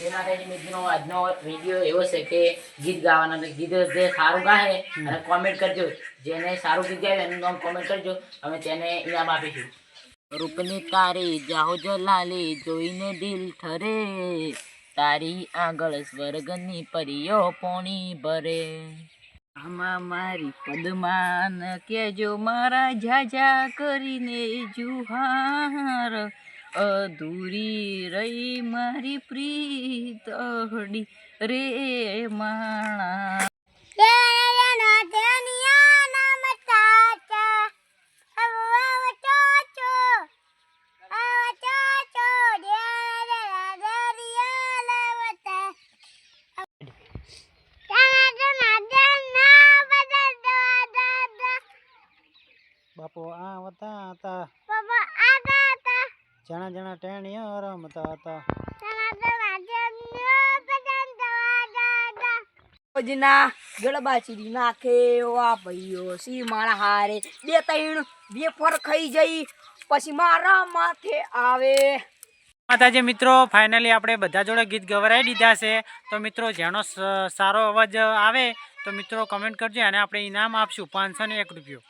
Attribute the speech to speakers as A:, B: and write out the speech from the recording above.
A: એ માટે મિત્રો આજનો વિડીયો એવો છે કે ગીત ગાવાના, ગીત જે સારું ગાય અને કોમેન્ટ કરજો, જેને સારું ગીત ગાય એનું નામ કોમેન્ટ કરજો, અમે તેને ઇનામ આપીશું। રૂપની તારી જાહો જલાલી જોઈને દિલ ઠરે, તારી આગળ સ્વર્ગની પરીઓ પોણી ભરે। આમાં મારી પદમાન કેજો મારા ઝાઝા કરીને જુહાર, અધૂરી રહી મારી પ્રીત અહડી રે માણા।
B: બાપુ આવતા હતા, જણા જણા ટેણીઓ રમતા હતા।
C: ના ગળબા ચીરી નાખે વા ભાઈઓ સી મારા હારે બે ત્રણ બે ફર ખાઈ જઈ પછી મારા માથે આવે।
B: માતાજી મિત્રો ફાઇનલી આપણે બધા જોડે ગીત ગવરાઈ દીધા છે। તો મિત્રો જેનો સારો અવાજ આવે તો મિત્રો કમેન્ટ કરજો અને આપણે ઇનામ આપશું 501 રૂપિયો।